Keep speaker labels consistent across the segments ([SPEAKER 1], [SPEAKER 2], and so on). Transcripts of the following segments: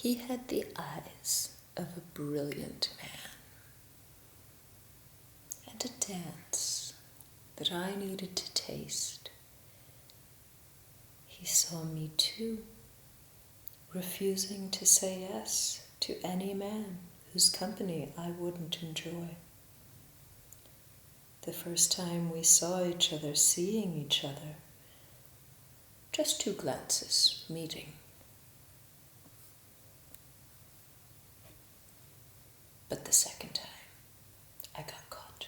[SPEAKER 1] He had the eyes of a brilliant man, and a dance that I needed to taste. He saw me too, refusing to say yes to any man whose company I wouldn't enjoy. The first time we saw each other, seeing each other, just 2 glances, meeting. But the second time, I got caught.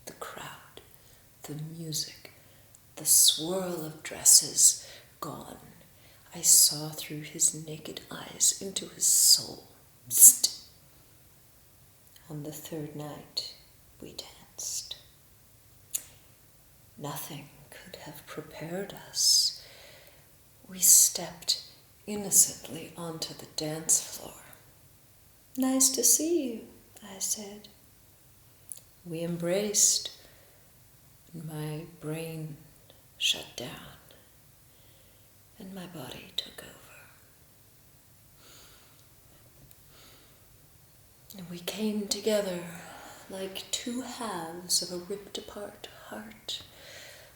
[SPEAKER 1] The crowd, the music, the swirl of dresses gone. I saw through his naked eyes into his soul. Psst. On the 3rd night, we danced. Nothing could have prepared us. We stepped innocently onto the dance floor. "Nice to see you," I said. We embraced, and my brain shut down, and my body took over. And we came together like 2 halves of a ripped-apart heart.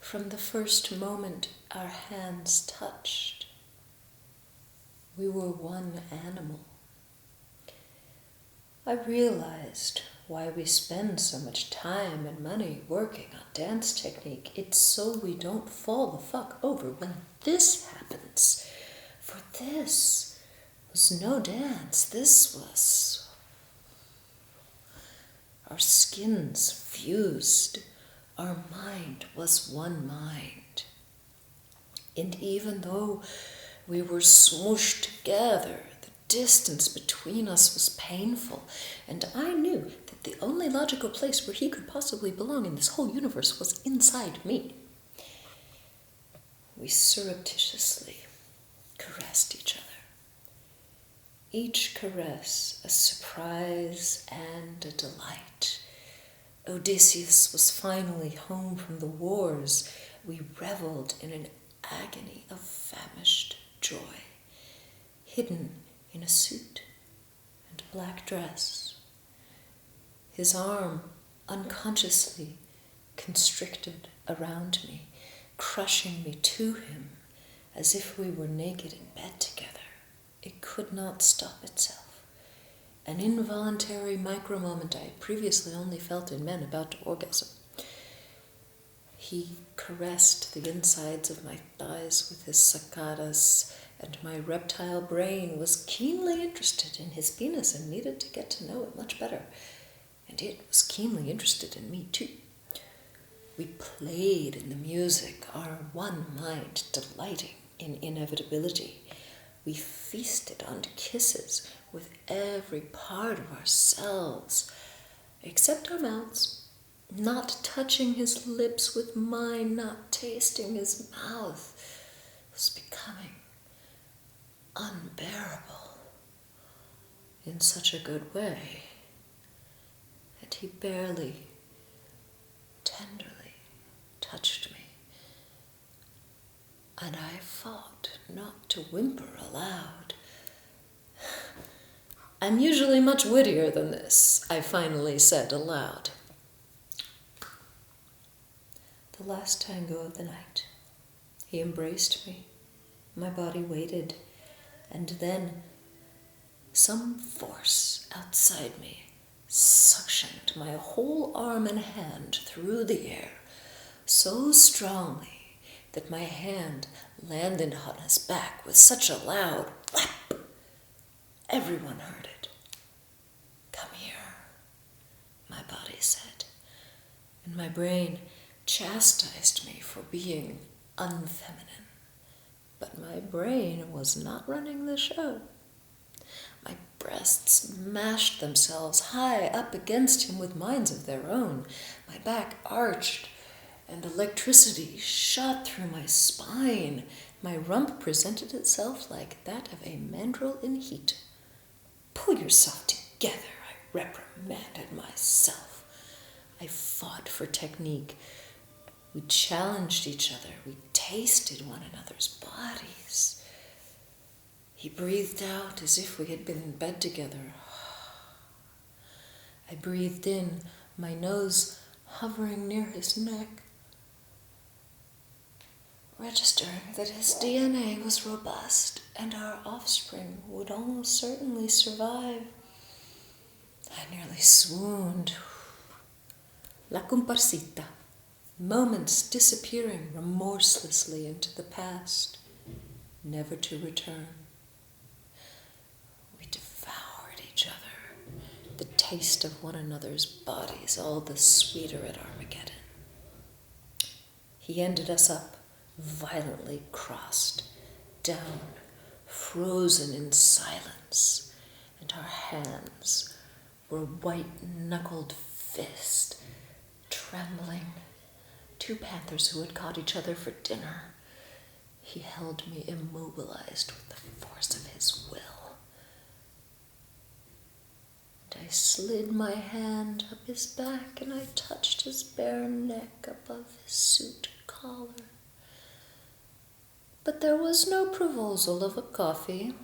[SPEAKER 1] From the first moment our hands touched, we were one animal. I realized why we spend so much time and money working on dance technique. It's so we don't fall the fuck over when this happens. For this was no dance. This was... Our skins fused. Our mind was one mind. And even though we were smooshed together, the distance between us was painful, and I knew that the only logical place where he could possibly belong in this whole universe was inside me. We surreptitiously caressed each other. Each caress a surprise and a delight. Odysseus was finally home from the wars. We reveled in an agony of famished joy, hidden in a suit and a black dress. His arm unconsciously constricted around me, crushing me to him as if we were naked in bed together. It could not stop itself. An involuntary micro-moment I had previously only felt in men about to orgasm. He caressed the insides of my thighs with his saccadas, and my reptile brain was keenly interested in his penis and needed to get to know it much better. And it was keenly interested in me too. We played in the music, our one mind delighting in inevitability. We feasted on kisses with every part of ourselves, except our mouths, not touching his lips with mine, not tasting his mouth, was becoming unbearable in such a good way, and he barely, tenderly touched me. And I fought not to whimper aloud. "I'm usually much wittier than this," I finally said aloud. The last tango of the night. He embraced me. My body waited, and then some force outside me suctioned my whole arm and hand through the air so strongly that my hand landed on his back with such a loud whap. Everyone heard it. "Come here," my body said, and my brain chastised me for being unfeminine. But my brain was not running the show. My breasts mashed themselves high up against him with minds of their own. My back arched, and electricity shot through my spine. My rump presented itself like that of a mandrill in heat. "Pull yourself together," I reprimanded myself. I fought for technique. We challenged each other. We tasted one another's bodies. He breathed out as if we had been in bed together. I breathed in, my nose hovering near his neck, registering that his DNA was robust and our offspring would almost certainly survive. I nearly swooned. La comparsita, moments disappearing remorselessly into the past, never to return. We devoured each other, the taste of one another's bodies, all the sweeter at Armageddon. He ended us up, violently crossed, down, frozen in silence, and our hands were white-knuckled fists, trembling. Two panthers who had caught each other for dinner. He held me immobilized with the force of his will. And I slid my hand up his back and I touched his bare neck above his suit collar. But there was no proposal of a coffee.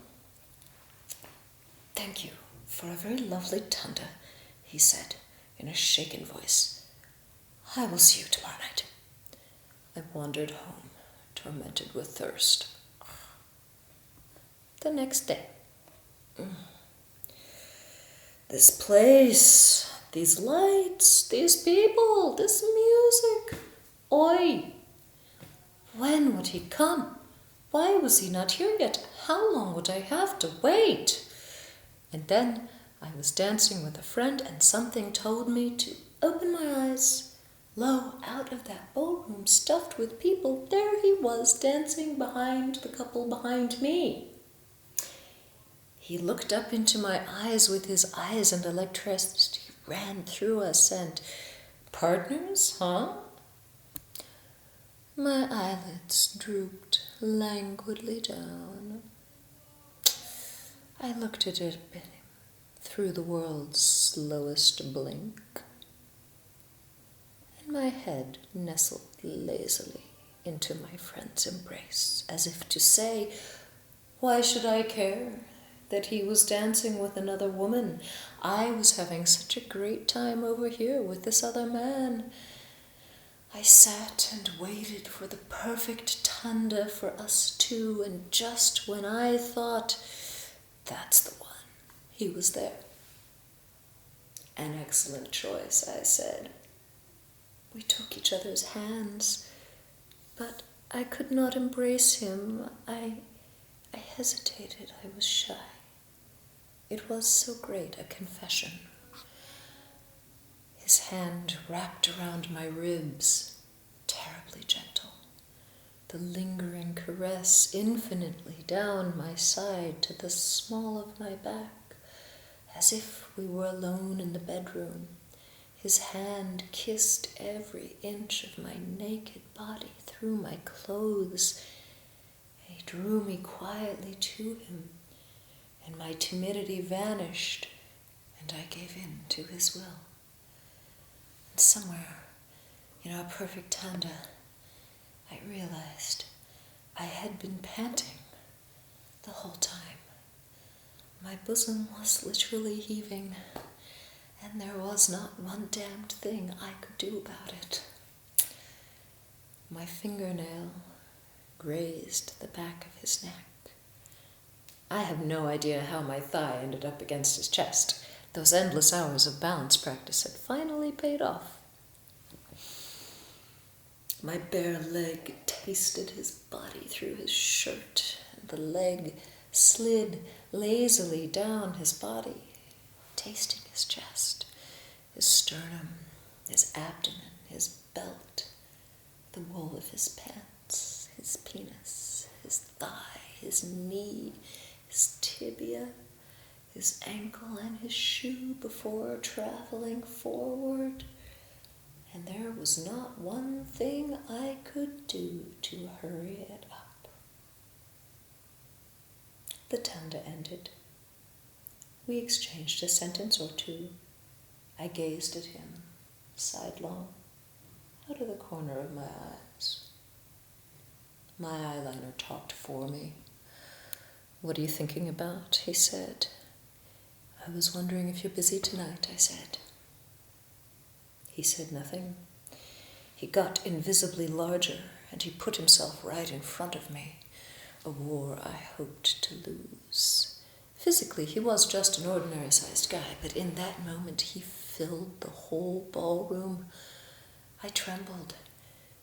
[SPEAKER 1] "Thank you for a very lovely tunda," he said in a shaken voice. "I will see you tomorrow night." I wandered home, tormented with thirst. The next day. This place, these lights, these people, this music. Oi! When would he come? Why was he not here yet? How long would I have to wait? And then I was dancing with a friend and something told me to open my eyes. Lo, out of that ballroom stuffed with people, there he was dancing behind the couple behind me. He looked up into my eyes with his eyes and electricity ran through us and, "Partners, huh?" My eyelids drooped languidly down. I looked at it through the world's slowest blink, and my head nestled lazily into my friend's embrace, as if to say, why should I care that he was dancing with another woman? I was having such a great time over here with this other man. I sat and waited for the perfect tunda for us two, and just when I thought, that's the one, he was there. "An excellent choice," I said. We took each other's hands, but I could not embrace him. I hesitated, I was shy. It was so great a confession. His hand wrapped around my ribs, terribly gentle, the lingering caress infinitely down my side to the small of my back, as if we were alone in the bedroom. His hand kissed every inch of my naked body through my clothes. He drew me quietly to him, and my timidity vanished, and I gave in to his will. And somewhere, in our perfect tanda, I realized I had been panting the whole time. My bosom was literally heaving, and there was not one damned thing I could do about it. My fingernail grazed the back of his neck. I have no idea how my thigh ended up against his chest. Those endless hours of balance practice had finally paid off. My bare leg tasted his body through his shirt, and the leg slid lazily down his body, tasting his chest, his sternum, his abdomen, his belt, the wool of his pants, his penis, his thigh, his knee, his tibia, his ankle, and his shoe before traveling forward. And there was not one thing I could do to hurry it up. The tanda ended. We exchanged a sentence or two. I gazed at him, sidelong, out of the corner of my eyes. My eyeliner talked for me. "What are you thinking about?" he said. "I was wondering if you're busy tonight," I said. He said nothing. He got invisibly larger, and he put himself right in front of me, a war I hoped to lose. Physically, he was just an ordinary-sized guy, but in that moment he filled the whole ballroom. I trembled.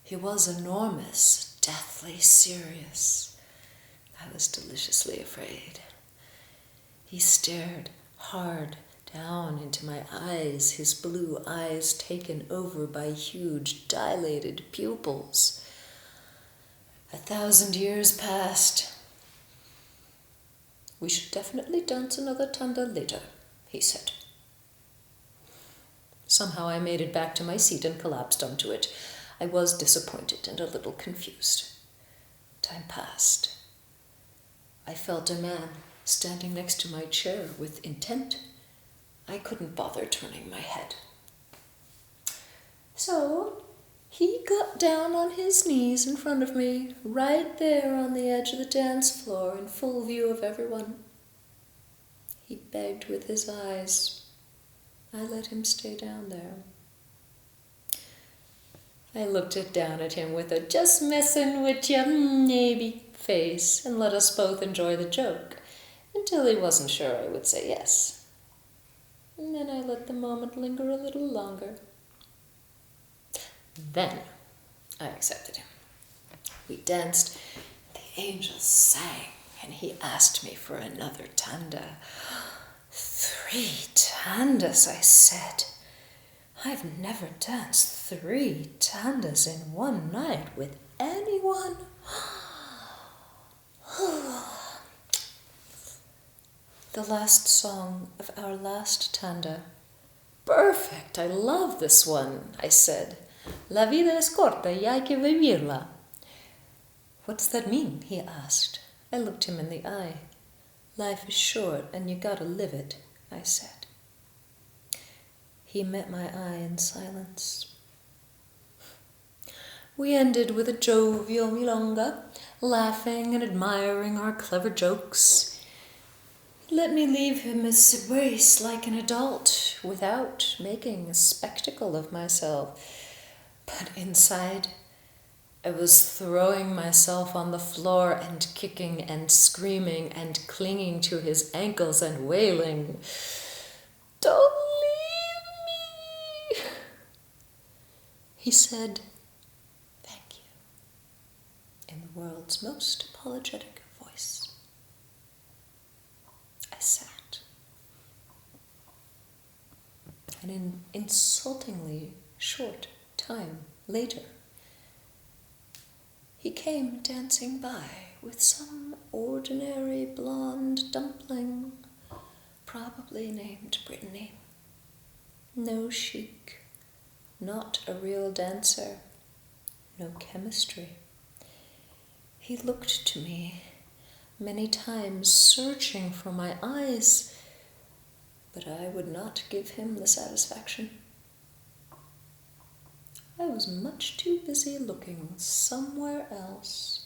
[SPEAKER 1] He was enormous, deathly serious. I was deliciously afraid. He stared hard down into my eyes, his blue eyes taken over by huge, dilated pupils. 1,000 years passed. "We should definitely dance another tanda later," he said. Somehow I made it back to my seat and collapsed onto it. I was disappointed and a little confused. Time passed. I felt a man standing next to my chair with intent. I couldn't bother turning my head. So he got down on his knees in front of me, right there on the edge of the dance floor in full view of everyone. He begged with his eyes. I let him stay down there. I looked down at him with a "just messing with you, maybe" face and let us both enjoy the joke until he wasn't sure I would say yes. And then I let the moment linger a little longer. Then I accepted him. We danced, the angels sang, and he asked me for another tanda. 3 tandas, I said. I've never danced 3 tandas in one night with anyone. The last song of our last tanda. "Perfect, I love this one," I said. "La vida es corta y hay que vivirla." "What does that mean?" he asked. I looked him in the eye. "Life is short and you gotta live it," I said. He met my eye in silence. We ended with a jovial milonga, laughing and admiring our clever jokes. He let me leave him his embrace like an adult, without making a spectacle of myself. But inside, I was throwing myself on the floor and kicking and screaming and clinging to his ankles and wailing, "Don't leave me!" He said, "Thank you," in the world's most apologetic voice. I sat. And an insultingly short time later, he came dancing by with some ordinary blonde dumpling, probably named Brittany. No chic, not a real dancer, no chemistry. He looked to me many times, searching for my eyes, but I would not give him the satisfaction. I was much too busy looking somewhere else.